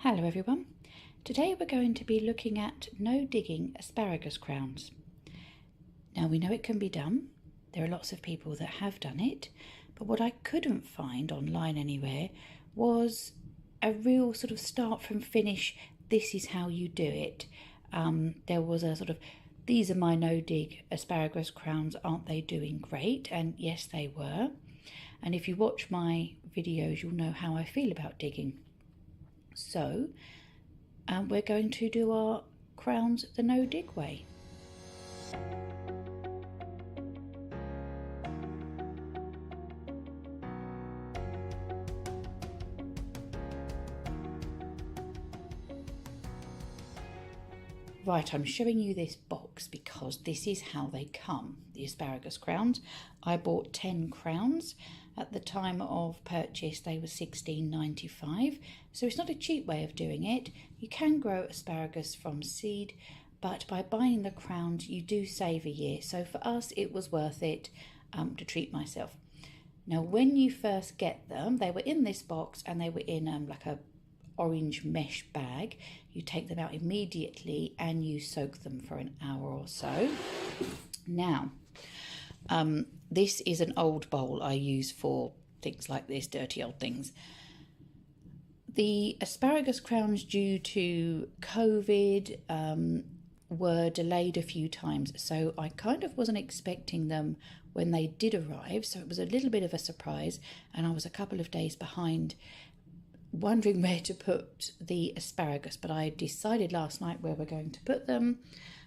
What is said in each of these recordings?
Hello everyone. Today we're going to be looking at no digging asparagus crowns. Now we know it can be done. There are lots of people that have done it, but what I couldn't find online anywhere was a real sort of start from finish, this is how you do it. There was a sort of, these are my no dig asparagus crowns, aren't they doing great? And yes, they were. And if you watch my videos, you'll know how I feel about digging. So we're going to do our crowns the no dig way. Right, I'm showing you this box because this is how they come, the asparagus crowns. I bought 10 crowns. At the time of purchase they were $16.95, so it's not a cheap way of doing it. You can grow asparagus from seed, but by buying the crowns you do save a year. So for us it was worth it to treat myself. Now when you first get them, they were in this box and they were in like a orange mesh bag. You take them out immediately and you soak them for an hour or so. Now this is an old bowl I use for things like this, dirty old things. The asparagus crowns, due to COVID, were delayed a few times, so I kind of wasn't expecting them when they did arrive, so it was a little bit of a surprise, and I was a couple of days behind wondering where to put the asparagus, but I decided last night where we're going to put them.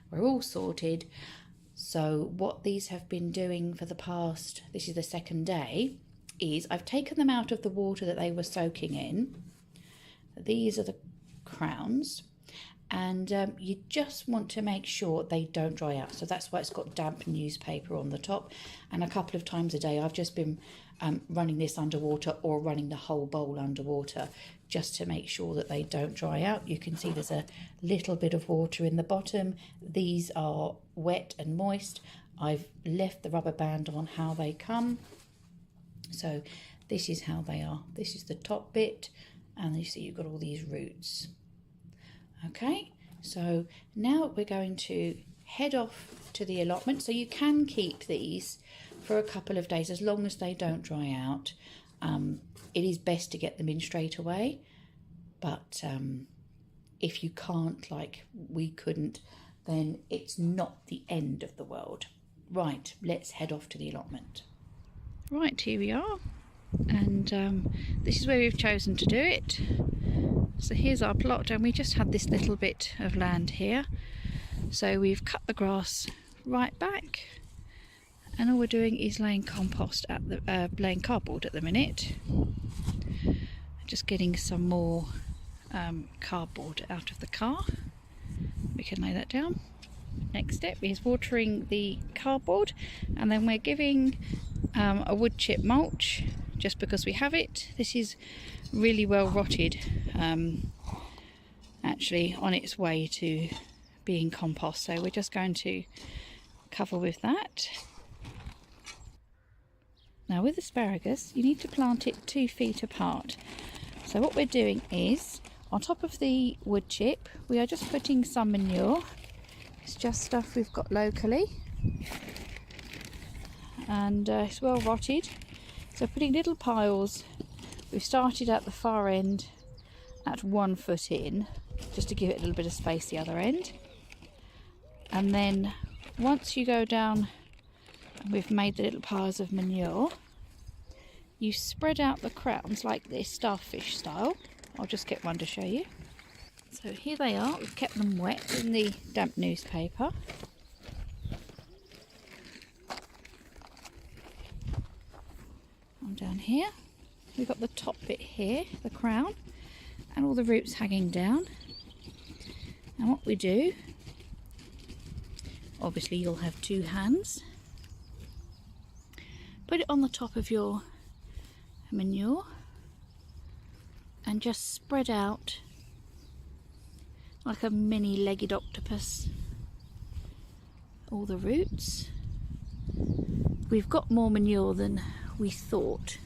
We're all sorted. So what these have been doing for the past, this is the second day, is I've taken them out of the water that they were soaking in. These are the crowns, and you just want to make sure they don't dry out. So that's why it's got damp newspaper on the top, and a couple of times a day I've just been running this underwater or running the whole bowl underwater just to make sure that they don't dry out. You can see there's a little bit of water in the bottom. These are wet and moist. I've left the rubber band on how they come. So this is how they are. This is the top bit, and you see you've got all these roots. Okay, so now we're going to head off to the allotment. So you can keep these for a couple of days as long as they don't dry out. It is best to get them in straight away, but if you can't, like we couldn't, then it's not the end of the world. Right, let's head off to the allotment. Right, here we are, and this is where we've chosen to do it. So here's our plot, and we just had this little bit of land here, so we've cut the grass right back, and all we're doing is laying compost at the laying cardboard at the minute. Just getting some more cardboard out of the car. We can lay that down. Next step is watering the cardboard, and then we're giving a wood chip mulch just because we have it. This is really well rotted, actually on its way to being compost, so we're just going to cover with that. Now with asparagus you need to plant it 2 feet apart, so what we're doing is on top of the wood chip we are just putting some manure. It's just stuff we've got locally, and it's well rotted, so putting little piles. We've started at the far end at 1 foot in, just to give it a little bit of space the other end, and then once you go down and we've made the little piles of manure, you spread out the crowns like this, starfish style. I'll just get one to show you. So here they are. We've kept them wet in the damp newspaper. I'm down here. We've got the top bit here, the crown, and all the roots hanging down. And what we do, obviously you'll have 2 hands. Put it on the top of your manure and just spread out like a mini legged octopus all the roots. We've got more manure than we thought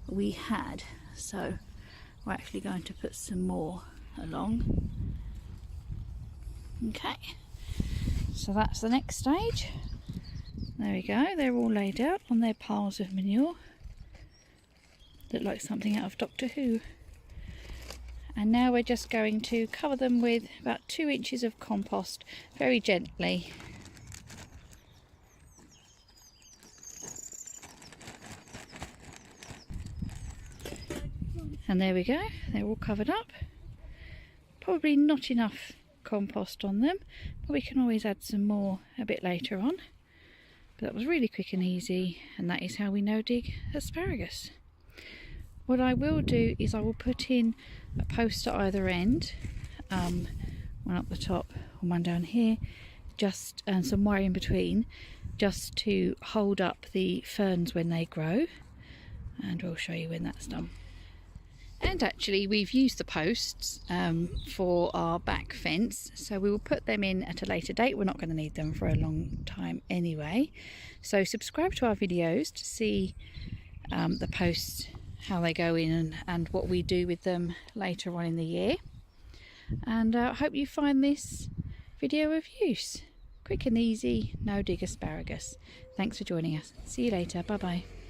we had, so we're actually going to put some more along. Okay, so that's the next stage. There we go, they're all laid out on their piles of manure. Look like something out of Doctor Who. And now we're just going to cover them with about 2 inches of compost, very gently. And there we go, they're all covered up. Probably not enough compost on them, but we can always add some more a bit later on. But that was really quick and easy, and that is how we no-dig asparagus. What I will do is I will put in a post at either end, one up the top and one down here, just and some wire in between, just to hold up the ferns when they grow, and we'll show you when that's done. And actually we've used the posts for our back fence, so we will put them in at a later date. We're not going to need them for a long time anyway. So subscribe to our videos to see the posts, how they go in, and what we do with them later on in the year. And I hope you find this video of use. Quick and easy, no dig asparagus. Thanks for joining us. See you later. Bye bye.